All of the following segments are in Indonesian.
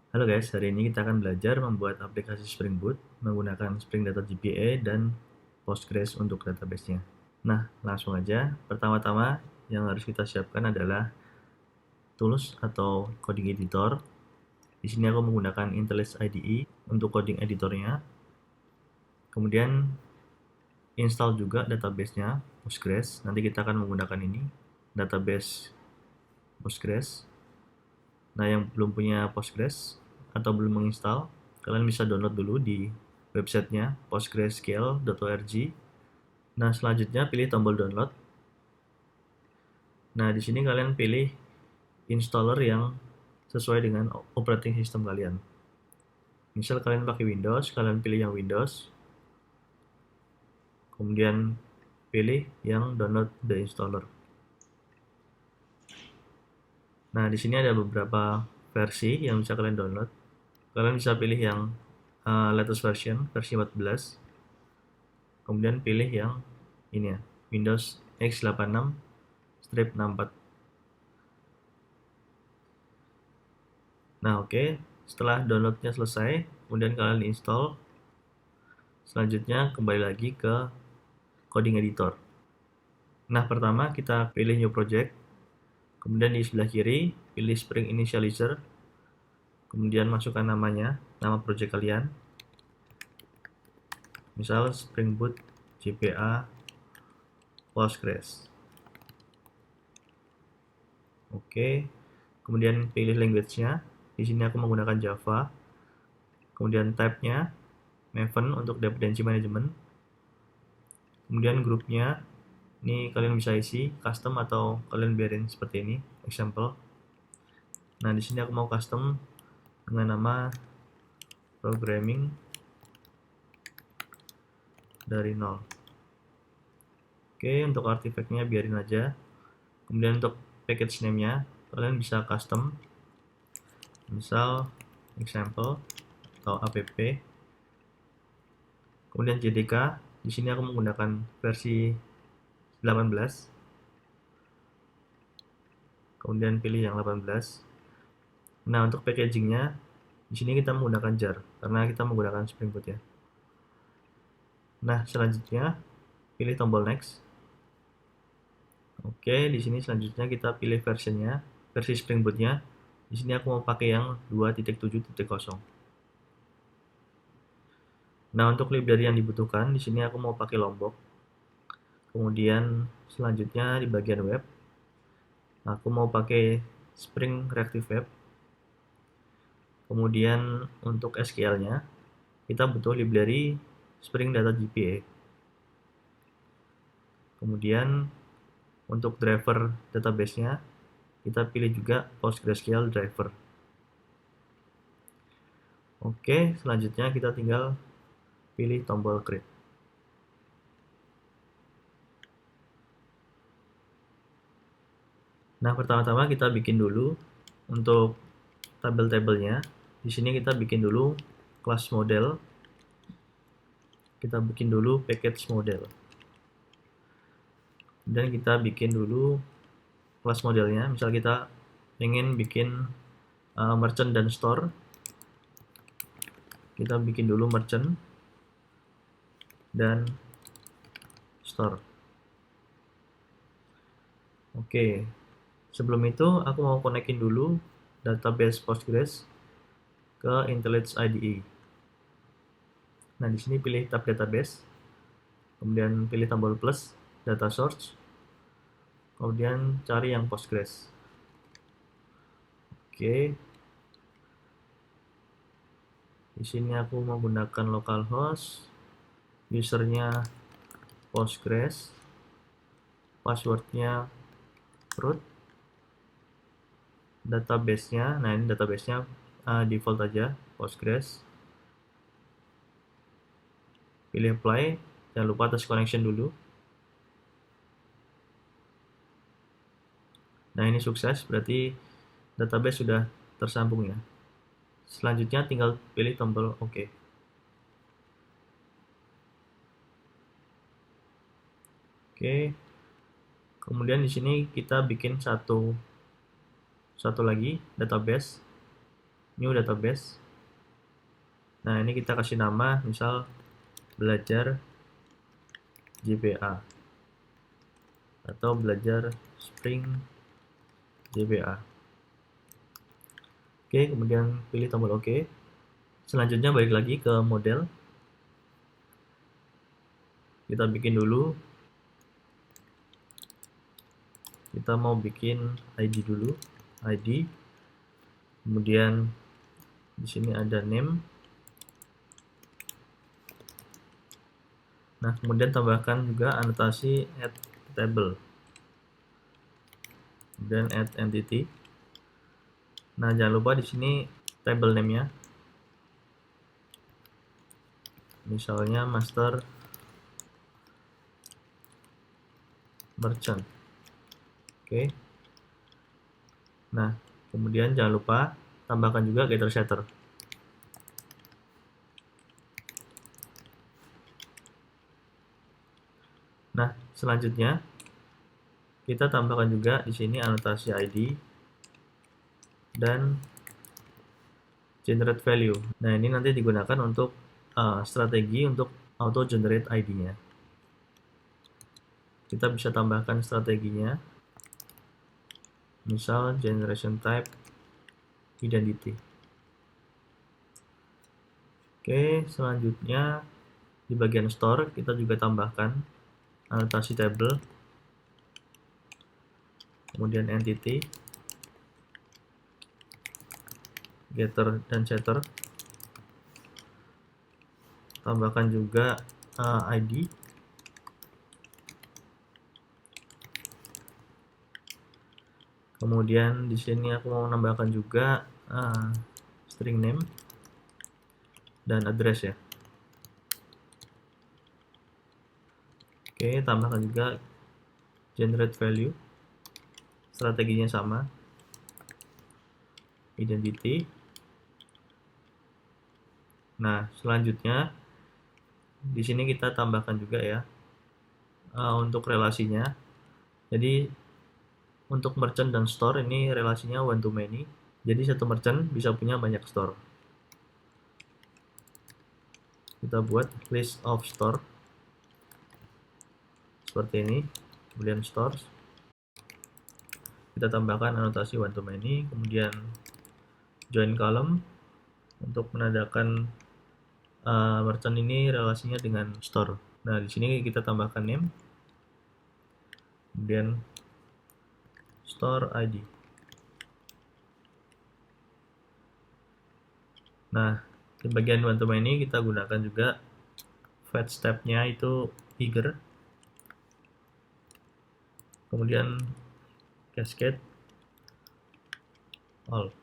Halo guys, hari ini kita akan belajar membuat aplikasi Spring Boot menggunakan Spring Data GPA dan Postgres untuk database-nya. Nah, langsung aja. Pertama-tama yang harus kita siapkan adalah tools atau coding editor. Di sini aku menggunakan IntelliJ IDE untuk coding editornya. Kemudian install juga database-nya, Postgres. Nanti kita akan menggunakan ini, database Postgres. Nah, yang belum punya Postgres atau belum menginstal, kalian bisa download dulu di websitenya postgresql.org. Nah, selanjutnya pilih tombol download. Nah, di sini kalian pilih installer yang sesuai dengan operating system kalian. Misal kalian pakai Windows, kalian pilih yang Windows. Kemudian pilih yang download the installer. Nah, di sini ada beberapa versi yang bisa kalian download. Kalian bisa pilih yang latest version, versi 14. Kemudian pilih yang ini ya, Windows x86-64. Nah, oke. Setelah downloadnya selesai, kemudian kalian install. Selanjutnya kembali lagi ke coding editor. Nah, pertama kita pilih new project. Kemudian di sebelah kiri pilih Spring Initializer. Kemudian masukkan namanya, nama project kalian. Misal Spring Boot GPA Postgres. Oke. Kemudian pilih language-nya. Di sini aku menggunakan Java. Kemudian tab-nya Maven untuk dependency management. Kemudian grupnya, ini kalian bisa isi custom atau kalian biarin seperti ini, example. Nah, di sini aku mau custom dengan nama programming dari nol. Oke, untuk artifactnya biarin aja. Kemudian untuk package name-nya, kalian bisa custom, misal example atau app. Kemudian JDK, di sini aku menggunakan versi 18. Kemudian pilih yang 18. Nah, untuk packagingnya, di sini kita menggunakan jar, karena kita menggunakan Spring Boot ya. Nah, selanjutnya, pilih tombol next. Oke, di sini selanjutnya kita pilih versionnya, versi Spring Boot-nya. Di sini aku mau pakai yang 2.7.0. Nah, untuk library yang dibutuhkan, di sini aku mau pakai Lombok. Kemudian selanjutnya di bagian web, aku mau pakai Spring Reactive Web. Kemudian untuk SQL-nya, kita butuh library Spring Data GPA. Kemudian untuk driver database-nya, kita pilih juga PostgreSQL driver. Oke, selanjutnya kita tinggal pilih tombol create. Nah, pertama-tama kita bikin dulu untuk tabel-tabelnya. Di sini kita bikin dulu class model. Kita bikin dulu package model. Dan kita bikin dulu kelas modelnya. Misal kita ingin bikin merchant dan store, kita bikin dulu merchant dan store. Oke, sebelum itu aku mau konekin dulu database Postgres ke IntelliJ IDE. Nah, di sini pilih tab database, kemudian pilih tombol plus data source, kemudian cari yang Postgres. Oke, di sini aku menggunakan localhost, usernya Postgres, passwordnya root, database-nya, nah ini database-nya default aja, Postgres. Pilih apply, jangan lupa tes connection dulu. Nah, ini sukses, berarti database sudah tersambung ya. Selanjutnya tinggal pilih tombol OK. Oke. Kemudian di sini kita bikin satu lagi database. new database. Nah, ini kita kasih nama, misal belajar JPA atau belajar Spring JPA. Oke, kemudian pilih tombol OK. Selanjutnya balik lagi ke model. Kita bikin dulu. Kita mau bikin ID dulu, ID. Kemudian di sini ada name. Nah, kemudian tambahkan juga anotasi add table. Kemudian add entity. Nah, jangan lupa di sini table name-nya. Misalnya master merchant. Oke. Nah, kemudian jangan lupa tambahkan juga getter setter. Nah, selanjutnya kita tambahkan juga di sini anotasi ID dan generate value. Nah, ini nanti digunakan untuk strategi untuk auto generate ID-nya. Kita bisa tambahkan strateginya, misal generation type identity. Oke, selanjutnya di bagian store kita juga tambahkan anotasi table, kemudian entity, getter dan setter. Tambahkan juga ID. Kemudian di sini aku mau menambahkan juga string name dan address ya. Oke, tambahkan juga generate value. Strateginya sama. Identity. Nah, selanjutnya di sini kita tambahkan juga ya untuk relasinya. Jadi untuk merchant dan store ini relasinya one to many. Jadi satu merchant bisa punya banyak store. Kita buat list of store seperti ini. Kemudian stores. Kita tambahkan anotasi one to many. Kemudian join column untuk menandakan merchant ini relasinya dengan store. Nah, di sini kita tambahkan name. Kemudian store ID. Nah, di bagian one to many kita gunakan juga fetch step-nya itu eager. Kemudian cascade all.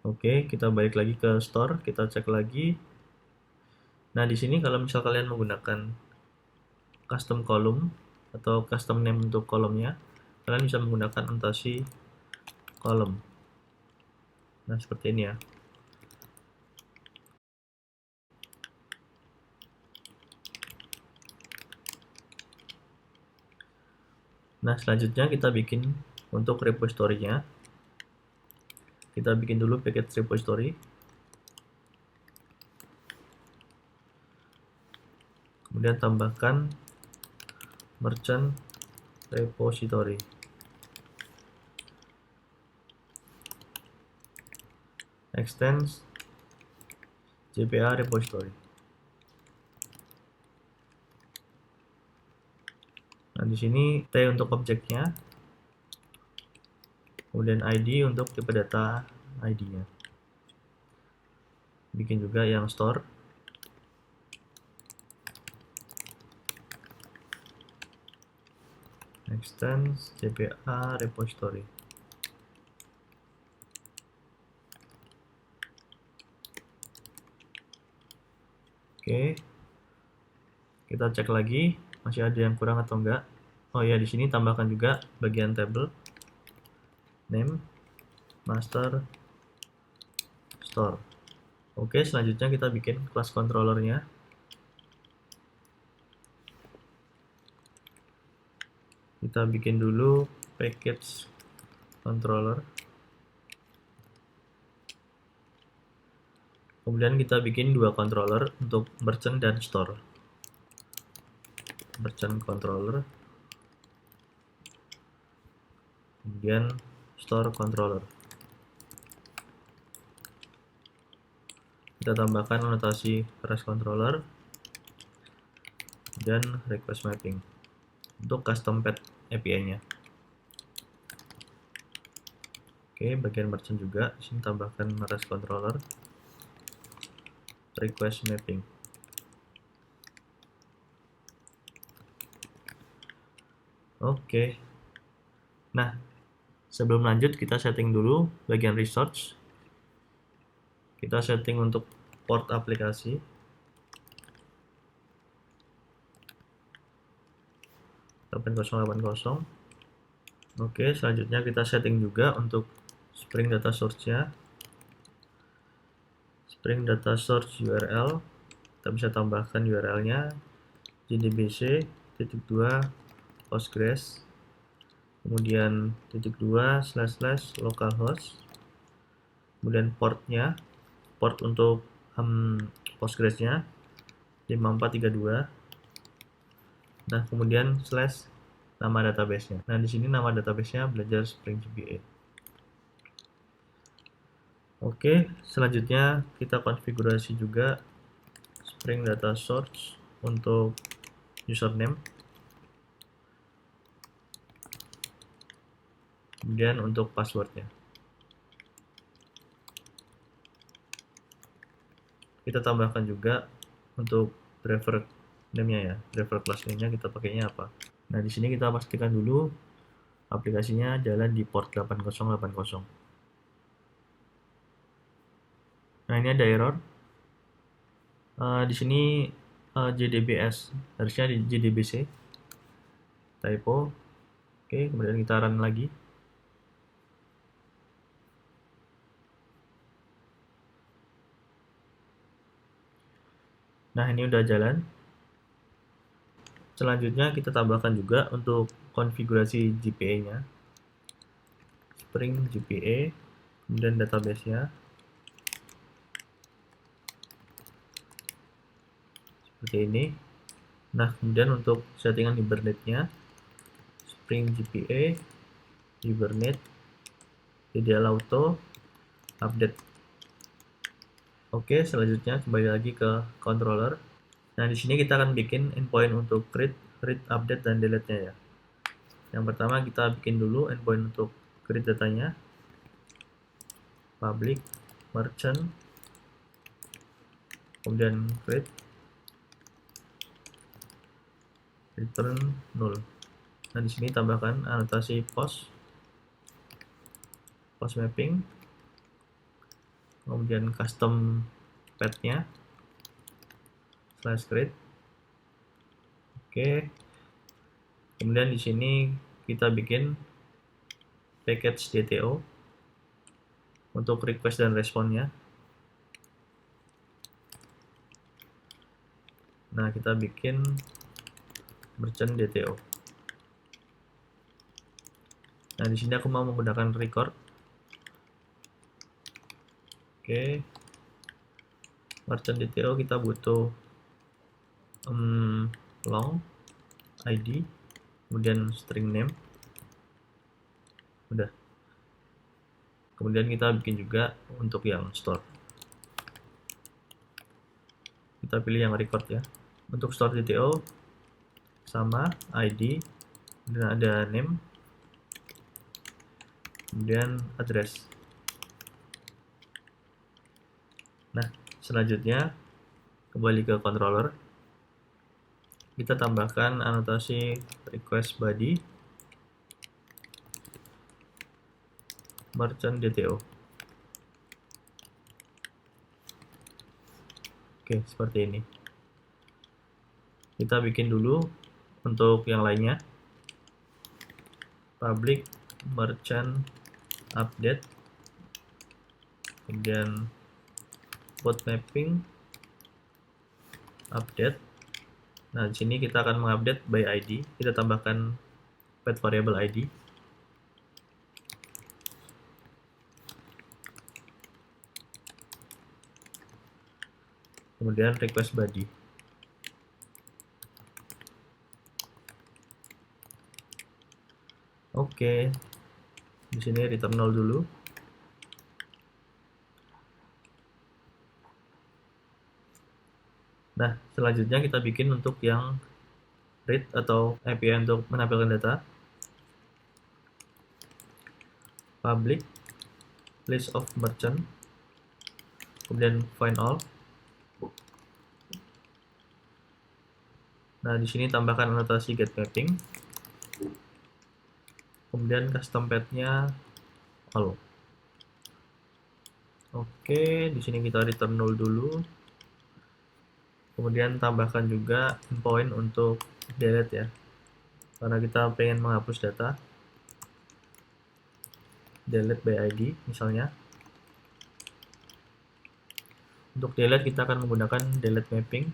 Oke, kita balik lagi ke store, kita cek lagi. Nah, di sini kalau misal kalian menggunakan custom column atau custom name untuk kolomnya, kalian bisa menggunakan anotasi column. Nah, seperti ini ya. Nah, selanjutnya kita bikin untuk repository-nya. Kita bikin dulu package repository. Kemudian tambahkan merchant repository. Extends JPA repository. Nah, di sini T untuk objeknya, kemudian ID untuk tipe data ID-nya. Bikin juga yang store. Extends JPA repository. Oke. Kita cek lagi masih ada yang kurang atau enggak. Oh ya, di sini tambahkan juga bagian table name master store. Oke, selanjutnya kita bikin kelas controllernya. Kita bikin dulu package controller. Kemudian kita bikin dua controller untuk merchant dan store. Merchant controller, kemudian store controller. Kita tambahkan anotasi REST controller dan request mapping untuk custom path API-nya. Oke, bagian merchant juga, di sini tambahkan REST controller, request mapping. Oke. Nah, sebelum lanjut kita setting dulu bagian resource. Kita setting untuk port aplikasi. Oke, selanjutnya kita setting juga untuk Spring Data Source-nya. Spring Data Source URL, kita bisa tambahkan URL-nya jdbc:2 postgres, kemudian //localhost, kemudian portnya, port untuk postgres-nya 5432. Nah, kemudian slash nama database-nya. Nah, di sini nama database-nya belajar Spring GPA. Oke, selanjutnya kita konfigurasi juga Spring Data Source untuk username. Kemudian untuk passwordnya. Kita tambahkan juga untuk driver name-nya ya, driver class name-nya kita pakainya apa. Nah, di sini kita pastikan dulu aplikasinya jalan di port 8080. Nah, ini ada error. Di sini JDBS, harusnya di JDBC. Typo. Oke, kemudian kita run lagi. Nah, ini udah jalan. Selanjutnya kita tambahkan juga untuk konfigurasi GPA-nya. Spring GPA, kemudian database-nya. Seperti ini. Nah, kemudian untuk settingan Hibernate-nya, Spring GPA, Hibernate, ideal auto, update. Oke, selanjutnya kembali lagi ke controller. Nah, di sini kita akan bikin endpoint untuk read, update, dan delete-nya ya. Yang pertama kita bikin dulu endpoint untuk read datanya. Public, merchant, kemudian read, return null. Nah, di sini tambahkan anotasi post mapping, kemudian custom path-nya /create. Oke. Kemudian di sini kita bikin package DTO untuk request dan responnya. Nah, kita bikin merchant DTO. Nah, di sini aku mau menggunakan record. Oke. Merchant DTO kita butuh long ID, kemudian string name. Udah. Kemudian kita bikin juga untuk yang store. Kita pilih yang record ya. Untuk store DTO sama ID, dan ada name, kemudian address. Nah, selanjutnya kembali ke controller. Kita tambahkan anotasi request body merchant DTO. Oke, seperti ini. Kita bikin dulu untuk yang lainnya. Public merchant update, kemudian port mapping update. Nah, di sini kita akan mengupdate by ID. Kita tambahkan path variable ID. kemudian request body. Oke, di sini return 0 dulu. Nah, selanjutnya kita bikin untuk yang read atau API untuk menampilkan data. Public list of merchant, kemudian find all. Nah, di sini tambahkan anotasi get mapping, kemudian custom path-nya all. Oke, di sini kita return 0 dulu. Kemudian tambahkan juga endpoint untuk delete ya, karena kita pengen menghapus data. Delete by ID misalnya. Untuk delete kita akan menggunakan delete mapping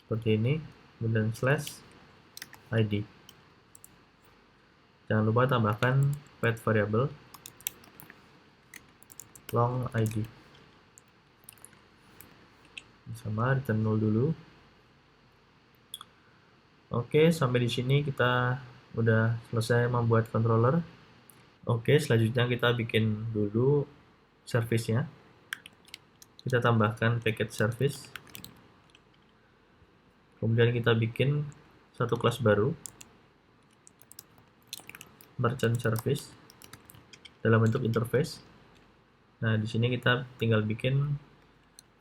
seperti ini, kemudian slash ID. Jangan lupa tambahkan path variable long ID. Sama return 0 dulu. Oke, sampai di sini kita udah selesai membuat controller. Oke, selanjutnya kita bikin dulu service-nya. Kita tambahkan package service. Kemudian kita bikin satu kelas baru, merchant service, dalam bentuk interface. Nah, di sini kita tinggal bikin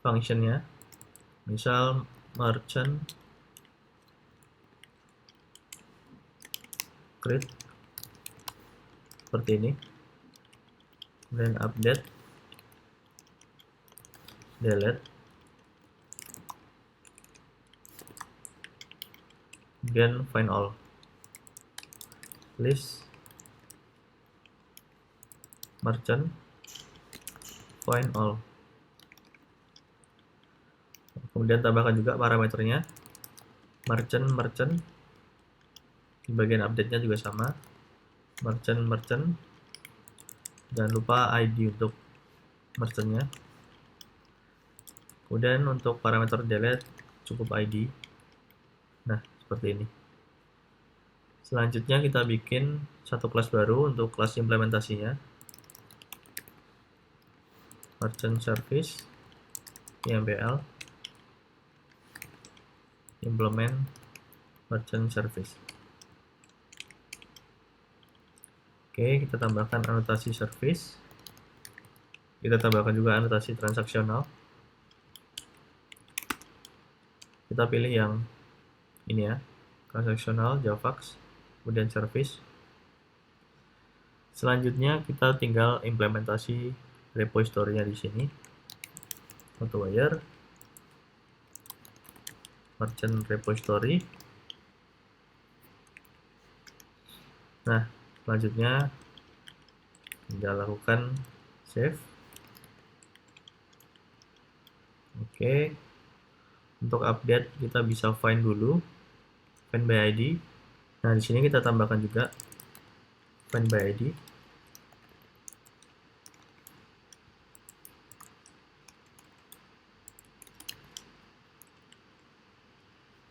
function-nya. Misal merchant create seperti ini, kemudian update, delete, kemudian find all, list merchant find all. Kemudian tambahkan juga parameternya merchant. Di bagian update-nya juga sama, merchant. Jangan lupa ID untuk merchant-nya. Kemudian untuk parameter delete cukup ID. Nah, seperti ini. Selanjutnya kita bikin satu kelas baru untuk kelas implementasinya, merchant service impl implement merchant service. Oke, kita tambahkan anotasi service. Kita tambahkan juga anotasi transaksional. Kita pilih yang ini ya, transaksional, javax, kemudian service. Selanjutnya kita tinggal implementasi repository-nya di sini. Auto wire, merchant repository. Nah, selanjutnya tinggal lakukan save. Oke, untuk update kita bisa find dulu, find by ID. Nah, di sini kita tambahkan juga find by ID.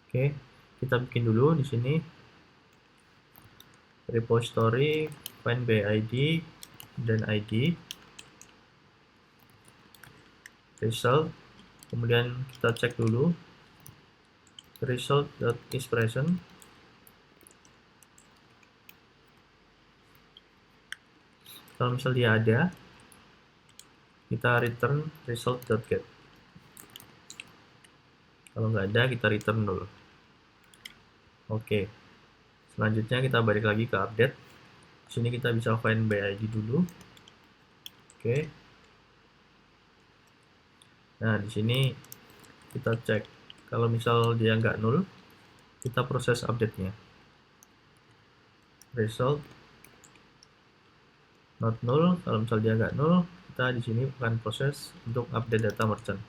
Oke, kita bikin dulu di sini repository find by ID dan ID result. Kemudian kita cek dulu result.isPresent. Kalau misal dia ada, kita return result.get. Kalau nggak ada, kita return dulu. Oke, selanjutnya kita balik lagi ke update. Di sini kita bisa find by ID dulu. Oke. Nah, di sini kita cek. Kalau misal dia nggak null, kita proses update-nya. Result not null. Kalau misal dia nggak null, kita di sini akan proses untuk update data merchant.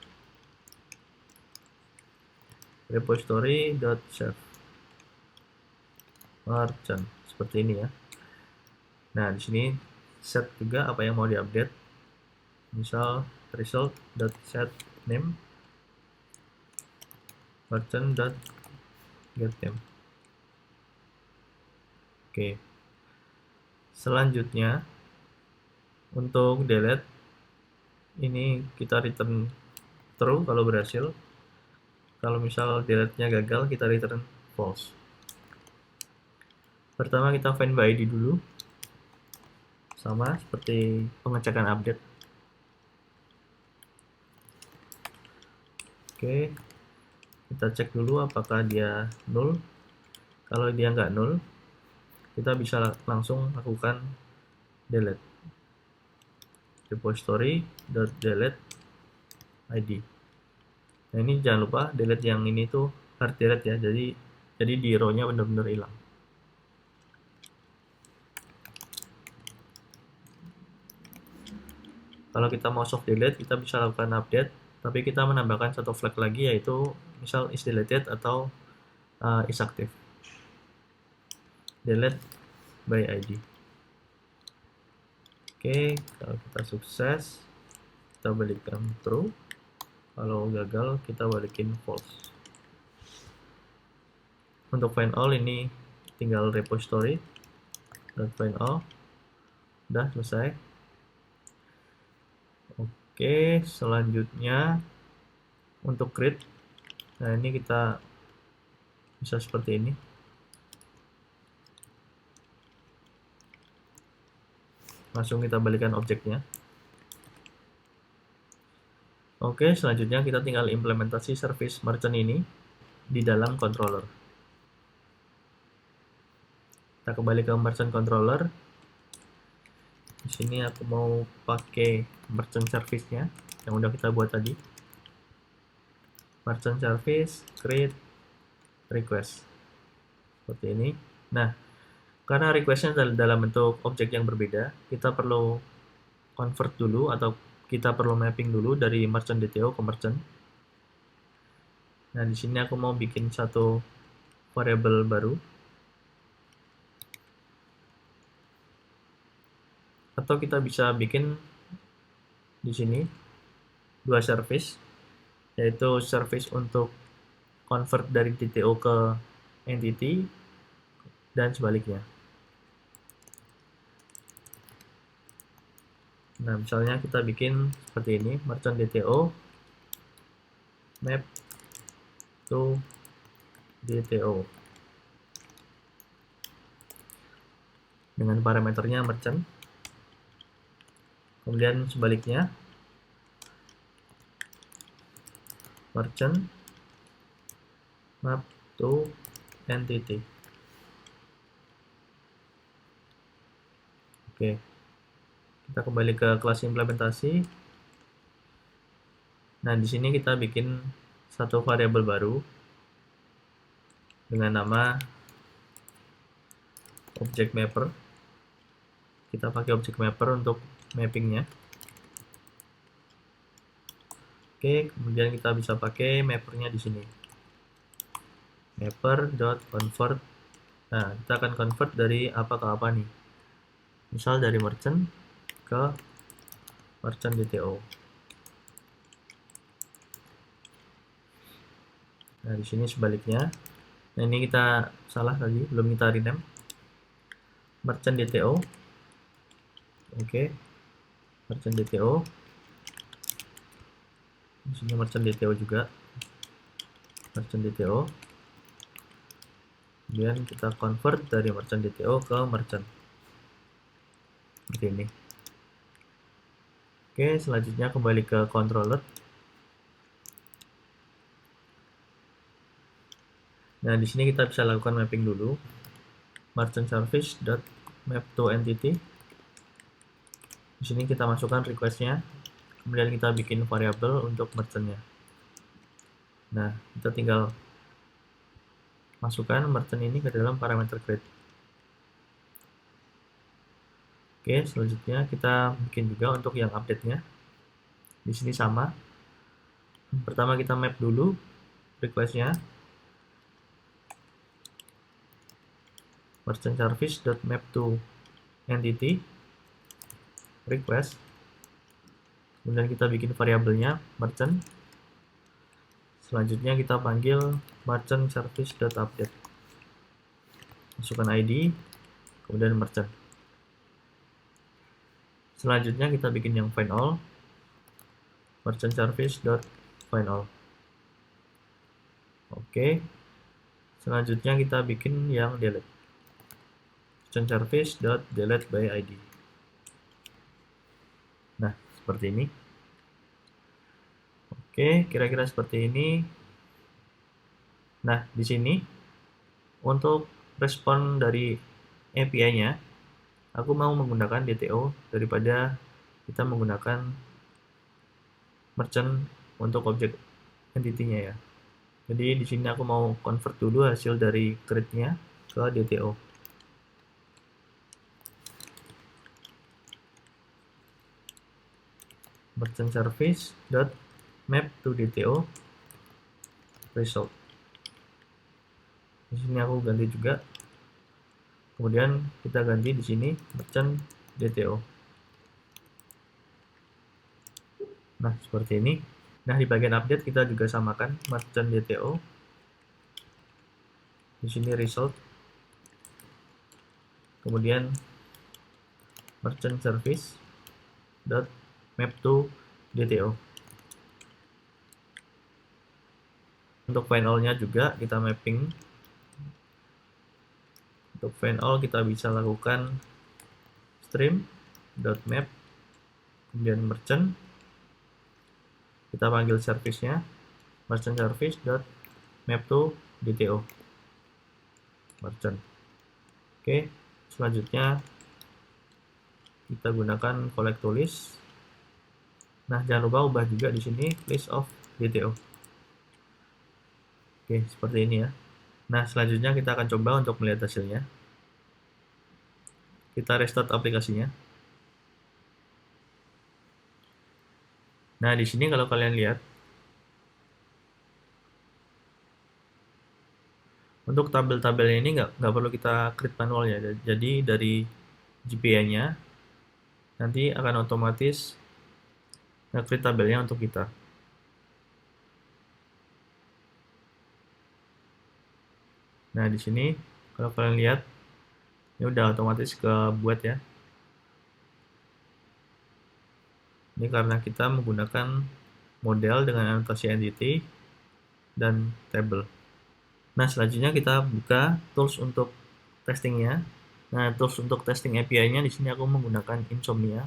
Repository.save merchant seperti ini ya. Nah, di sini set juga apa yang mau diupdate. Misal result.setName merchant.getName. Oke. Selanjutnya untuk delete ini kita return true kalau berhasil. Kalau misal delete-nya gagal, kita return false. Pertama kita find by ID dulu. Sama seperti pengecekan update. Oke. Kita cek dulu apakah dia null. Kalau dia nggak null, kita bisa langsung lakukan delete. Repository.delete ID. Nah ini jangan lupa delete yang ini tuh hard delete ya, jadi di row-nya benar-benar hilang. Kalau kita mau soft delete, kita bisa lakukan update, tapi kita menambahkan satu flag lagi, yaitu misal is deleted atau is active. Delete by ID. Oke, kalau kita sukses, kita balikkan true. Kalau gagal, kita balikin false. Untuk find all ini tinggal repository dan find all. Udah selesai. Oke, selanjutnya untuk create. Nah, ini kita bisa seperti ini. Langsung kita balikan objeknya. Oke, selanjutnya kita tinggal implementasi service merchant ini di dalam controller. Kita kembali ke merchant controller. Di sini aku mau pakai merchant service-nya yang udah kita buat tadi. Merchant service create request. Seperti ini. Nah, karena request-nya dalam bentuk objek yang berbeda, kita perlu convert dulu atau kita perlu mapping dulu dari merchant DTO ke merchant. Nah, di sini aku mau bikin satu variable baru. Atau kita bisa bikin di sini dua service, yaitu service untuk convert dari DTO ke entity dan sebaliknya. Nah, misalnya kita bikin seperti ini, merchant DTO map to DTO dengan parameternya merchant. Kemudian sebaliknya merchant map to entity. Oke. Kita kembali ke kelas implementasi. Nah, di sini kita bikin satu variabel baru dengan nama object mapper. Kita pakai object mapper untuk mappingnya. Oke, kemudian kita bisa pakai mappernya di sini. Mapper.convert. Nah, kita akan convert dari apa ke apa nih? Misal dari merchant ke merchant DTO. Nah, di sini sebaliknya. Nah, ini kita salah tadi, belum kita rename. Merchant DTO. Oke. Merchant DTO. Di sini merchant DTO juga. Merchant DTO. Kemudian kita convert dari merchant DTO ke merchant. Seperti ini. Oke, selanjutnya kembali ke controller. Nah, di sini kita bisa lakukan mapping dulu. Merchant service map to entity. Di sini kita masukkan request-nya. Kemudian kita bikin variabel untuk merchant-nya. Nah, kita tinggal masukkan merchant ini ke dalam parameter create. Oke, selanjutnya kita bikin juga untuk yang update-nya. Di sini sama. Pertama kita map dulu request-nya. Merchant service.map to entity request. Kemudian kita bikin variabelnya merchant. Selanjutnya kita panggil merchant service.update. Masukkan ID, kemudian merchant. Selanjutnya kita bikin yang find all, merchant service.find all. Oke. Selanjutnya kita bikin yang delete, merchant service.delete by ID. Nah, seperti ini. Oke, kira-kira seperti ini. Nah, di sini untuk respon dari API-nya, aku mau menggunakan DTO daripada kita menggunakan merchant untuk objek entity-nya ya. Jadi di sini aku mau convert dulu hasil dari create-nya ke DTO. Merchant service dot map to DTO result. Di sini aku ganti juga. Kemudian kita ganti di sini merchant DTO. Nah, seperti ini. Nah, di bagian update kita juga samakan merchant DTO. Di sini result. Kemudian merchant service dot map to DTO. Untuk find all-nya juga kita mapping. Untuk find all kita bisa lakukan stream.map, kemudian merchant, kita panggil service-nya merchant service.map to DTO merchant. Oke, selanjutnya kita gunakan collect to list. Nah, jangan lupa ubah juga di sini list of DTO. Oke, seperti ini ya. Nah, selanjutnya kita akan coba untuk melihat hasilnya. Kita restart aplikasinya. Nah, di sini kalau kalian lihat, untuk tabel-tabelnya ini nggak perlu kita create manual ya. Jadi dari GPA-nya nanti akan otomatis nge-create tabelnya untuk kita. Nah, di sini kalau kalian lihat, ini udah otomatis kebuat ya. Ini karena kita menggunakan model dengan anotasi entity dan table. Nah, selanjutnya kita buka tools untuk testingnya. Nah, tools untuk testing API-nya di sini aku menggunakan Insomnia.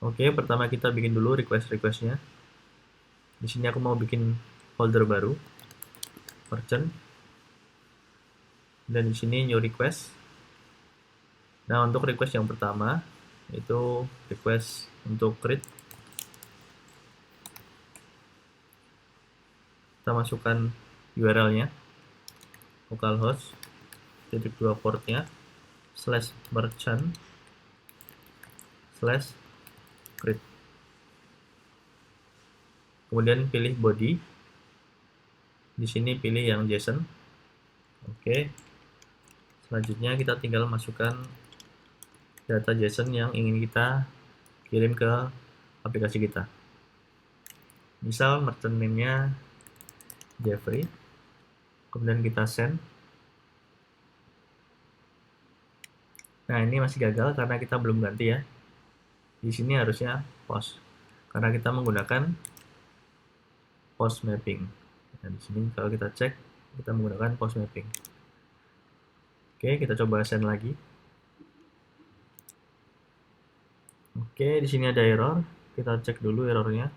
Oke, pertama kita bikin dulu request-requestnya. Di sini aku mau bikin folder baru, merchant, dan di sini new request. Nah, untuk request yang pertama itu request untuk create. Kita masukkan URL-nya, localhost /2 portnya /merchant /create. Kemudian pilih body. Di sini pilih yang JSON. Oke. Selanjutnya kita tinggal masukkan data JSON yang ingin kita kirim ke aplikasi kita. Misal merchant name-nya Jeffrey. Kemudian kita send. Nah, ini masih gagal karena kita belum ganti ya. Di sini harusnya post. Karena kita menggunakan post mapping. Nah, di sini kalau kita cek, kita menggunakan post mapping. Oke, kita coba send lagi. Oke, di sini ada error. Kita cek dulu errornya.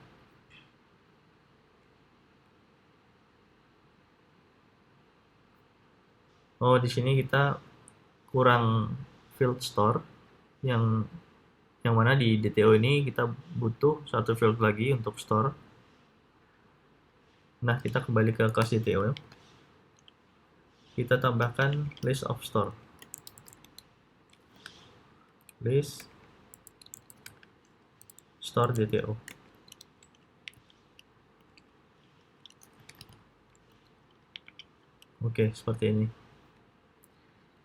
Oh, di sini kita kurang field store yang mana di DTO ini kita butuh satu field lagi untuk store. Nah, kita kembali ke kelas DTO. Kita tambahkan list of store. List store DTO. Oke, seperti ini.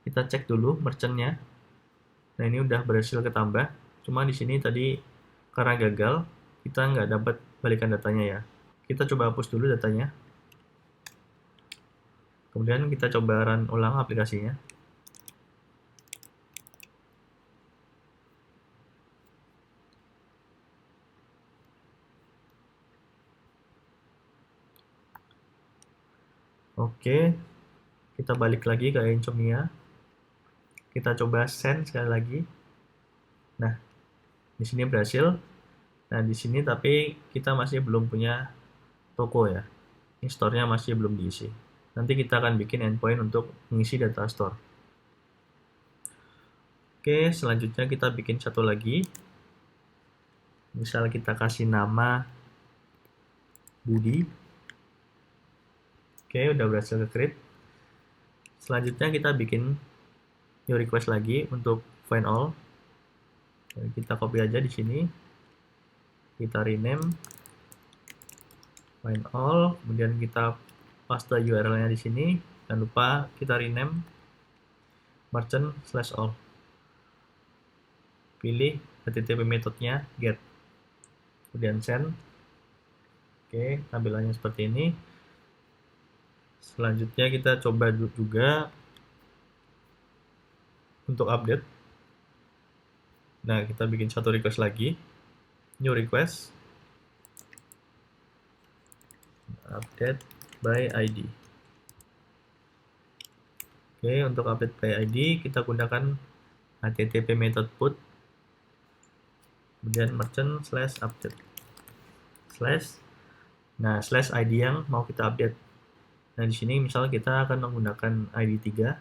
Kita cek dulu merchant-nya. Nah, ini udah berhasil ketambah. Cuma di sini tadi karena gagal, kita nggak dapat balikan datanya ya. Kita coba hapus dulu datanya. Kemudian kita coba run ulang aplikasinya. Oke, kita balik lagi ke Insomnia. Kita coba send sekali lagi. Nah, di sini berhasil. Nah, di sini tapi kita masih belum punya toko ya. Ini store-nya masih belum diisi. Nanti kita akan bikin endpoint untuk mengisi data store. Oke, selanjutnya kita bikin satu lagi. Misal kita kasih nama Budi. Oke, udah berhasil ke create. Selanjutnya kita bikin new request lagi untuk find all. Kita copy aja di sini. Kita rename find all, kemudian kita paste URL-nya di sini. Jangan lupa kita rename merchant/all. Pilih HTTP metodenya get. Kemudian send. Oke, tampilannya seperti ini. Selanjutnya kita coba juga untuk update. Nah, kita bikin satu request lagi. New request. Update by ID. Oke, untuk update by ID kita gunakan HTTP method put. Kemudian merchant/update. Nah, /ID yang mau kita update. Nah, di sini misalnya kita akan menggunakan ID 3.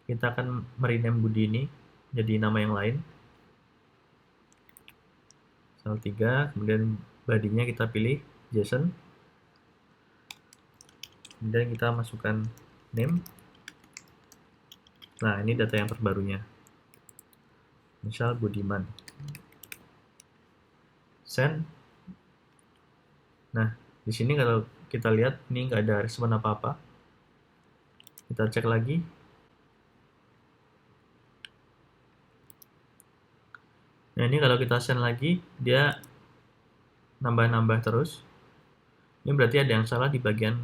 Kita akan merename Budi ini jadi nama yang lain. Misal 3, kemudian body-nya kita pilih JSON. Kemudian kita masukkan name. Nah, ini data yang terbarunya. Misal Budiman. Send. Nah, di sini kalau kita lihat ini nggak ada respon apa-apa. Kita cek lagi. Nah, ini kalau kita send lagi, dia nambah-nambah terus. Ini berarti ada yang salah di bagian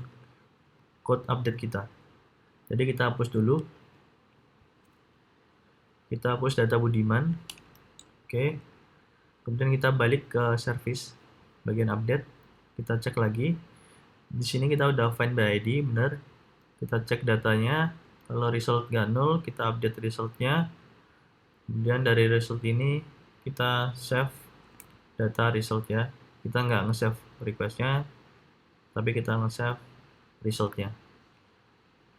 code update kita. Jadi kita hapus dulu. Kita hapus data Budiman. Oke. Kemudian kita balik ke service bagian update. Kita cek lagi. Di sini kita udah find by ID, benar. Kita cek datanya. Kalau result nggak null, kita update resultnya. Kemudian dari result ini kita save data result ya. Kita nggak nge-save requestnya, tapi kita nge-save resultnya.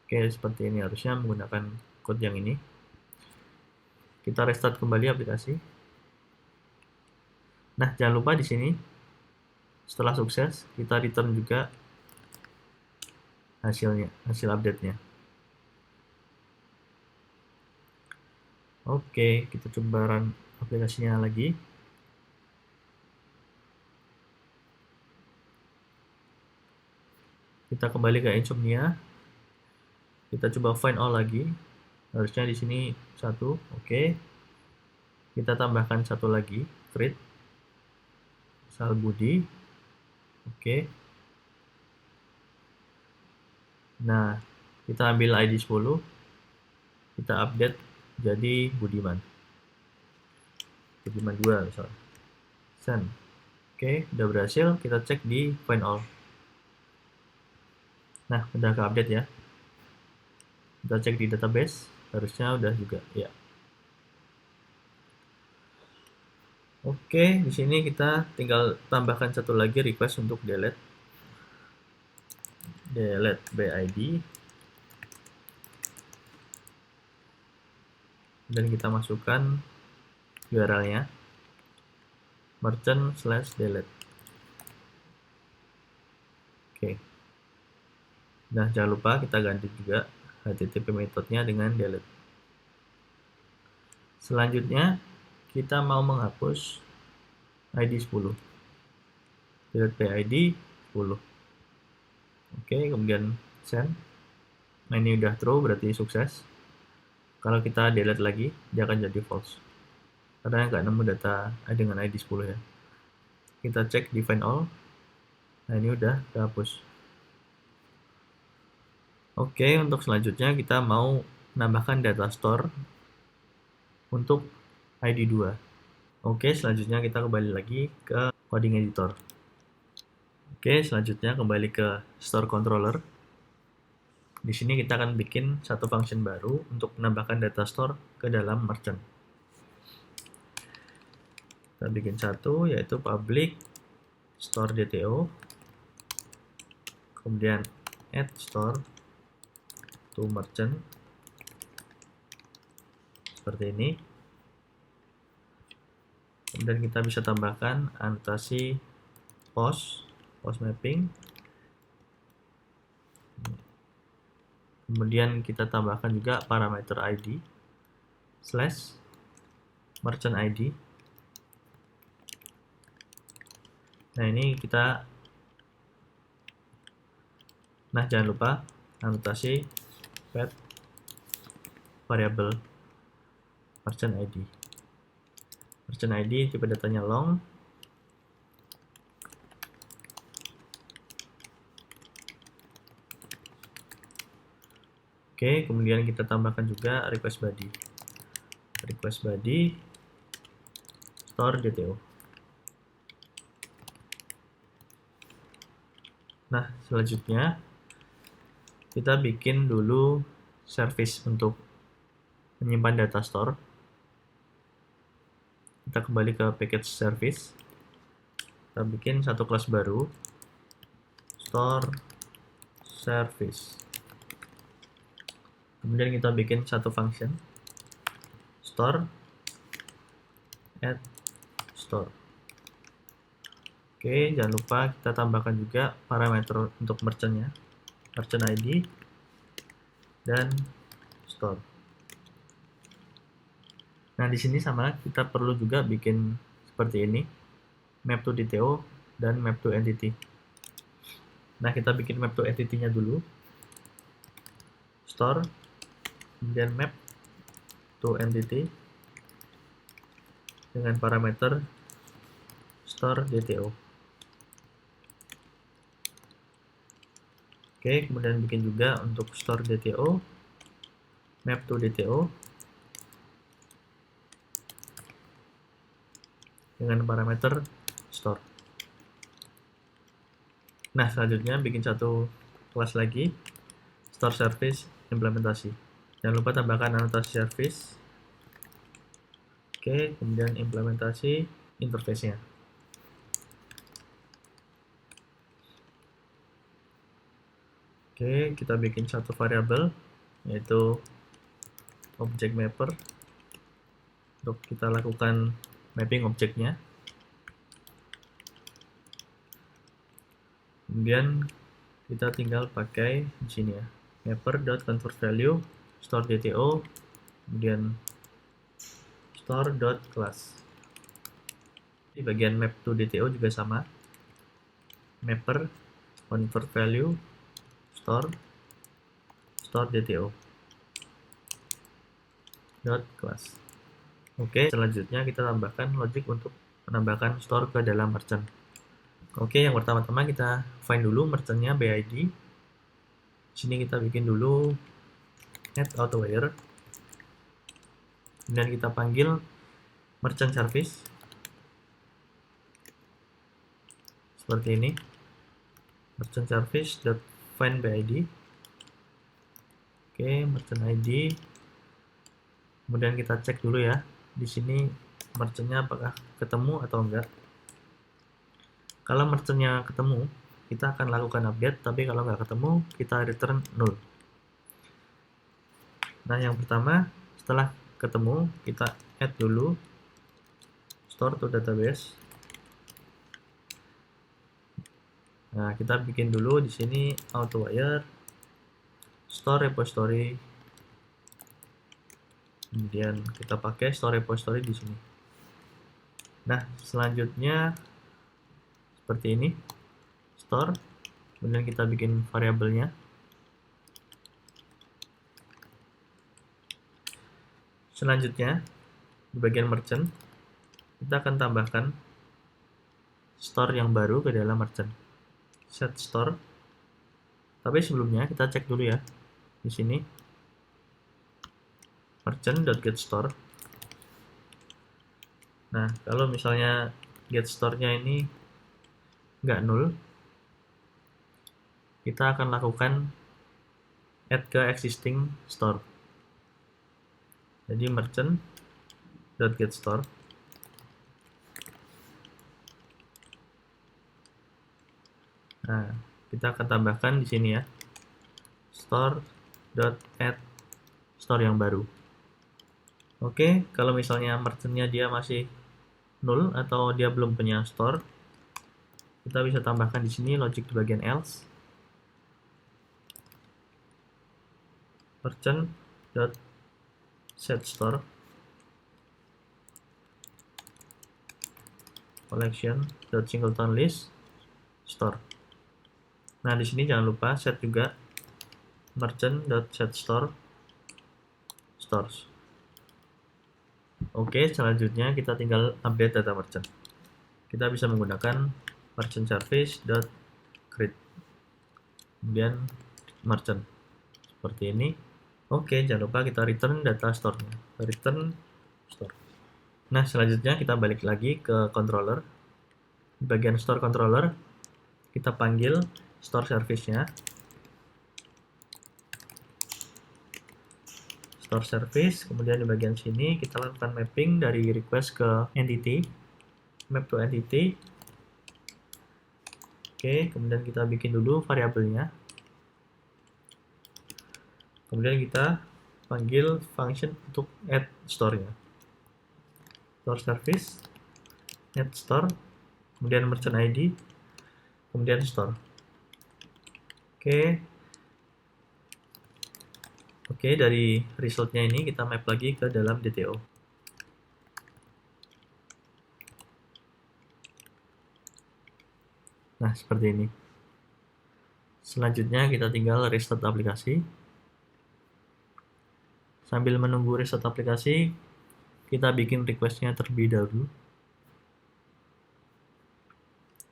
Oke, seperti ini harusnya menggunakan code yang ini. Kita restart kembali aplikasi. Nah, jangan lupa di sini setelah sukses kita return juga hasil update-nya. Oke, kita coba run aplikasinya lagi. Kita kembali ke Insomnia. Kita coba find all lagi. Harusnya di sini 1. Oke. Kita tambahkan satu lagi, create. Misal Budi. Oke. Nah, kita ambil ID 10. Kita update jadi Budiman. Budiman 2 misalnya. Send. Oke, udah berhasil. Kita cek di find all. Nah, udah ke update ya. Kita cek di database, harusnya udah juga ya. Oke, di sini kita tinggal tambahkan satu lagi request untuk delete by ID. Dan kita masukkan URL-nya merchant/delete. Oke. Nah, jangan lupa kita ganti juga HTTP metodenya dengan delete. Selanjutnya, kita mau menghapus ID 10. Delete by ID 10. Oke, kemudian send. Nah, ini udah true, berarti sukses. Kalau kita delete lagi, dia akan jadi false. karena nggak nemu data dengan ID 10 ya. Kita cek define all. Nah, ini udah kehapus. Oke, untuk selanjutnya kita mau menambahkan data store untuk ID 2. Oke, selanjutnya kita kembali lagi ke coding editor. Oke, selanjutnya kembali ke store controller. Di sini kita akan bikin satu function baru untuk menambahkan data store ke dalam merchant. Kita bikin satu, yaitu public store DTO, kemudian add store to merchant, seperti ini. Kemudian kita bisa tambahkan anotasi post mapping. Kemudian kita tambahkan juga parameter ID slash merchant ID. Nah, ini kita, nah jangan lupa anotasi path variable merchant ID. Merchant ID tipe datanya long. Oke, kemudian kita tambahkan juga request body. Request body store DTO. Nah, selanjutnya kita bikin dulu service untuk menyimpan data store. Kita kembali ke package service. Kita bikin satu kelas baru, store service. Kemudian kita bikin satu function, store add store. Oke, jangan lupa kita tambahkan juga parameter untuk merchant-nya, merchant ID dan store. Nah, di sini sama kita perlu juga bikin seperti ini, map to DTO dan map to entity. Nah, kita bikin map to entity-nya dulu, store, kemudian map to entity dengan parameter store DTO. Oke, kemudian bikin juga untuk store DTO, map to DTO dengan parameter store. Nah, selanjutnya bikin satu kelas lagi, store service implementasi. Jangan lupa tambahkan anotasi service. Oke, kemudian implementasi interface-nya. Oke, kita bikin satu variabel, yaitu object mapper, untuk kita lakukan mapping objeknya. Kemudian kita tinggal pakai di sini ya, mapper.convertValue store DTO, kemudian store.class. Di bagian map to DTO juga sama, mapper convert value store DTO class. Oke, selanjutnya kita tambahkan logic untuk menambahkan store ke dalam merchant. Oke, yang pertama-tama kita find dulu merchantnya BID. Sini kita bikin dulu add auto-wire. Kemudian kita panggil merchant service seperti ini, merchant service find BID. Oke, merchant ID. Kemudian kita cek dulu ya, di sini merchantnya apakah ketemu atau enggak. Kalau merchantnya ketemu, kita akan lakukan update, tapi kalau nggak ketemu, kita return null. Nah, yang pertama, setelah ketemu, kita add dulu store to database. Nah, kita bikin dulu di sini auto-wire store repository. Kemudian kita pakai store repository di sini. Nah, selanjutnya seperti ini, store. Kemudian kita bikin variabelnya. Selanjutnya di bagian merchant kita akan tambahkan store yang baru ke dalam merchant. Set store. Tapi sebelumnya kita cek dulu ya. Di sini merchant.getStore. Nah, kalau misalnya get store-nya ini nggak null, kita akan lakukan add ke existing store. Jadi merchant.getStore. Nah, kita akan tambahkan di sini ya, store.add store yang baru. Oke, kalau misalnya merchant-nya dia masih null atau dia belum punya store, kita bisa tambahkan di sini logic di bagian else. Merchant.setStore collection.singletonList store. Nah, di sini jangan lupa set juga merchant.setStore stores. Oke, selanjutnya kita tinggal update data merchant. Kita bisa menggunakan merchant service.create, kemudian merchant seperti ini. Oke, jangan lupa kita return data store-nya. Return store. Nah, selanjutnya kita balik lagi ke controller. Di bagian store controller, kita panggil store service-nya. Store service, kemudian di bagian sini kita lakukan mapping dari request ke entity. Map to entity. Oke, kemudian kita bikin dulu variabelnya. Kemudian kita panggil function untuk add store-nya. Store service, add store, kemudian merchant ID, kemudian store. Oke, dari resultnya ini kita map lagi ke dalam DTO. Nah, seperti ini. Selanjutnya kita tinggal restart aplikasi. Sambil menunggu restart aplikasi, kita bikin request-nya terlebih dahulu.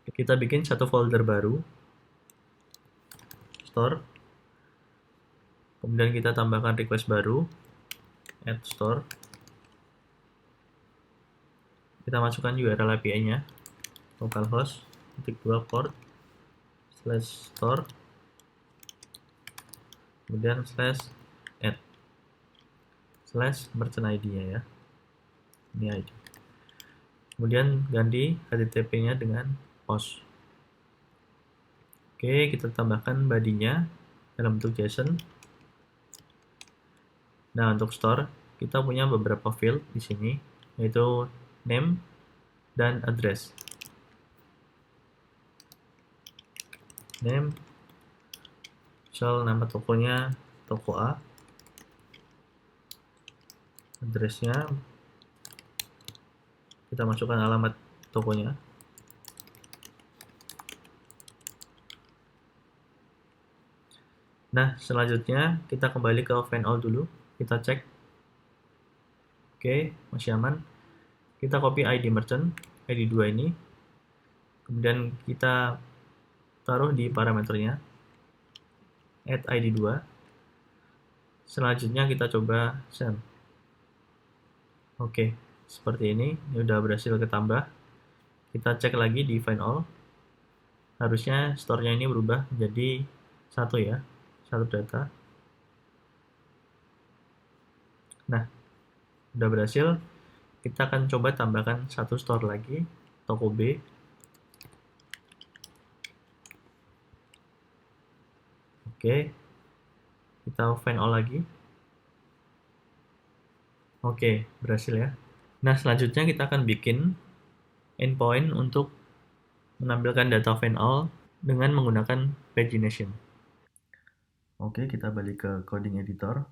Kita bikin satu folder baru, store. Kemudian kita tambahkan request baru, add store. Kita masukkan URL API-nya, localhost 2 port /store, kemudian /add /merchant ID-nya ya. Ini ID. Kemudian ganti HTTP-nya dengan host. Oke, kita tambahkan body-nya dalam bentuk JSON. Nah, untuk store, kita punya beberapa field di sini, yaitu name dan address. Name, misal nama tokonya toko A. Address-nya, kita masukkan alamat tokonya. Nah, selanjutnya kita kembali ke find all dulu. Kita cek. Oke, masih aman. Kita copy ID merchant, ID 2 ini. Kemudian kita taruh di parameternya, add ID 2. Selanjutnya kita coba send. Oke, seperti ini. Ini udah berhasil ketambah. Kita cek lagi di find all. Harusnya store-nya ini berubah menjadi 1 ya, 1 data. Nah, udah berhasil. Kita akan coba tambahkan 1 store lagi, toko B. Oke, kita find all lagi. Oke, berhasil ya. Nah, selanjutnya kita akan bikin endpoint untuk menampilkan data find all dengan menggunakan pagination. Oke, kita balik ke coding editor.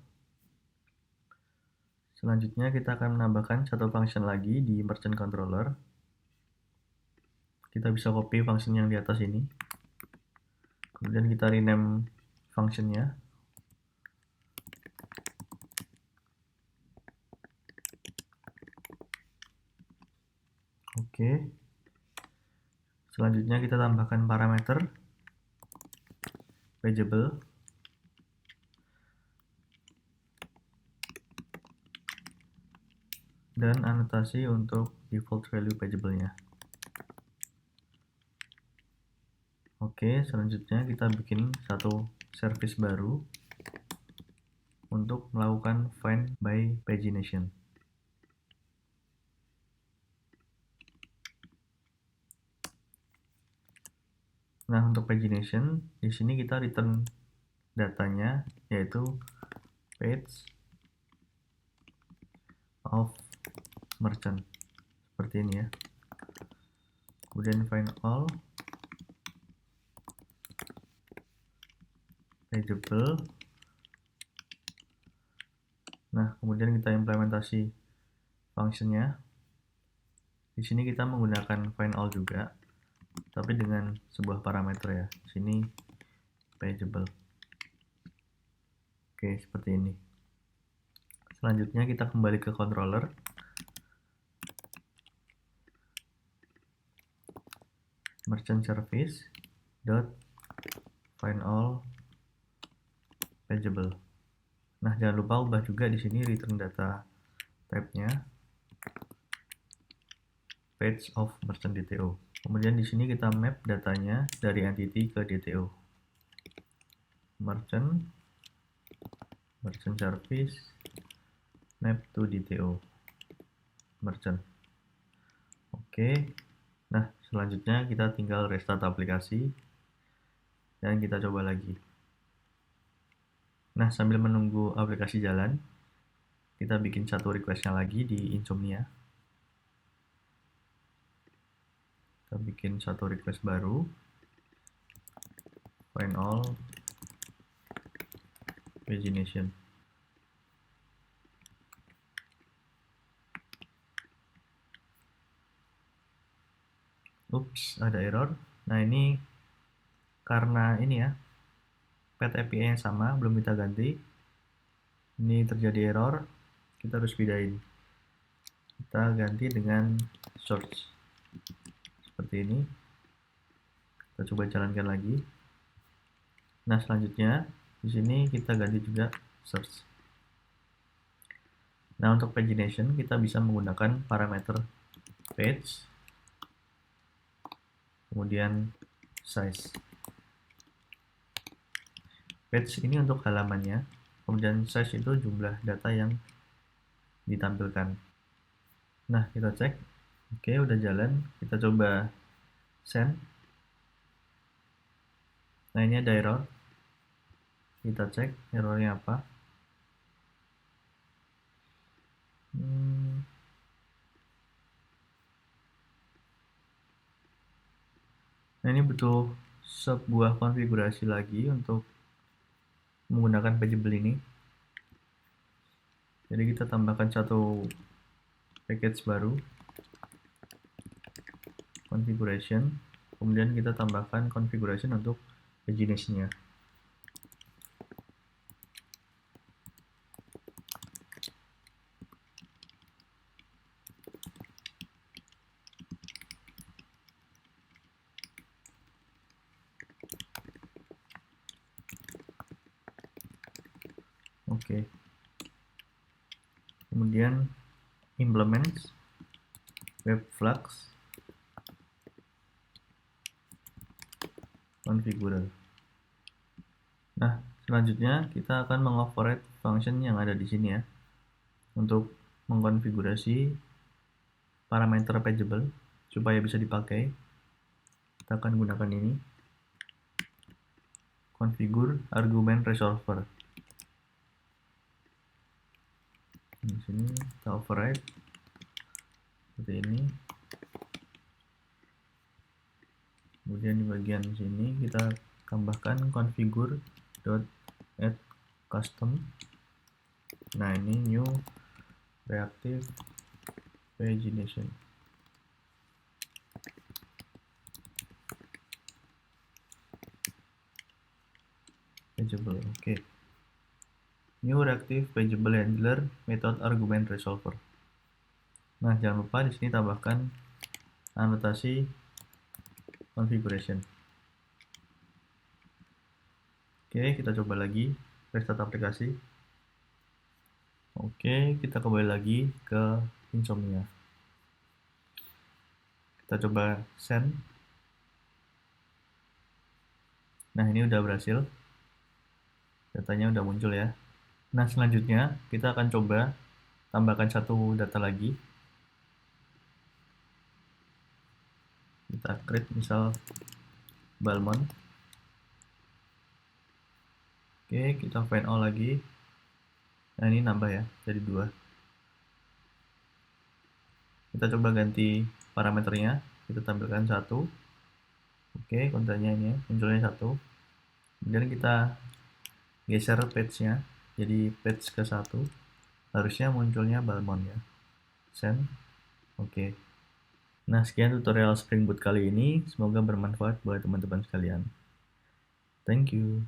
Selanjutnya kita akan menambahkan satu function lagi di merchant controller. Kita bisa copy function yang di atas ini. Kemudian kita rename functionnya. Oke. Selanjutnya kita tambahkan parameter pageable dan anotasi untuk default value pageable-nya. Oke, selanjutnya kita bikin satu service baru untuk melakukan find by pagination. Nah, untuk pagination, di sini kita return datanya yaitu page of merchant. Seperti ini ya. Kemudian find all pageable. Nah, kemudian kita implementasi functionnya. Di sini kita menggunakan find all juga, tapi dengan sebuah parameter ya. Di sini pageable. Oke, seperti ini. Selanjutnya kita kembali ke controller. Merchant service dot find all pageable. Nah, jangan lupa ubah juga di sini return data type-nya page of merchant DTO. Kemudian di sini kita map datanya dari entity ke DTO. Merchant service map to DTO merchant. Oke. Nah, selanjutnya kita tinggal restart aplikasi dan kita coba lagi. Nah, sambil menunggu aplikasi jalan, kita bikin satu requestnya lagi di Insomnia. Kita bikin satu request baru, find all pagination. Ups, ada error. Nah, ini karena ini ya, path API yang sama, belum kita ganti. Ini terjadi error, kita harus pindahin. Kita ganti dengan search. Seperti ini. Kita coba jalankan lagi. Nah, selanjutnya di sini kita ganti juga search. Nah, untuk pagination kita bisa menggunakan parameter page, kemudian size. Page ini untuk halamannya, kemudian size itu jumlah data yang ditampilkan. Nah, kita cek. Oke, udah jalan. Kita coba send. Nah, ini ada error. Kita cek errornya apa. Nah, ini butuh sebuah konfigurasi lagi untuk menggunakan pageable ini. Jadi kita tambahkan satu package baru, configuration, kemudian kita tambahkan configuration untuk pagination-nya. Oke. Kemudian implements web flux configurer. Nah, selanjutnya kita akan mengoverride function yang ada di sini ya, untuk mengkonfigurasi parameter pageable supaya bisa dipakai. Kita akan gunakan ini, configure argument resolver. Di sini kita override seperti ini. Kemudian di bagian sini kita tambahkan configure.add custom. Nah, ini new reactive pagination. Pageable, oke. New reactive pageable handler method argument resolver. Nah, jangan lupa di sini tambahkan anotasi configuration. Oke, kita coba lagi restart aplikasi. Oke, kita kembali lagi ke Insomnia. Kita coba send. Nah, ini udah berhasil. Datanya udah muncul ya. Nah, selanjutnya kita akan coba tambahkan satu data lagi. Kita create misal Balmond. Oke, kita find all lagi. Nah, ini nambah ya, jadi 2. Kita coba ganti parameternya. Kita tampilkan 1. Oke, kontennya ini munculnya 1. Kemudian kita geser page-nya. Jadi page ke 1. Harusnya munculnya Balmond ya. Send. Oke. Nah, sekian tutorial Spring Boot kali ini. Semoga bermanfaat buat teman-teman sekalian. Thank you.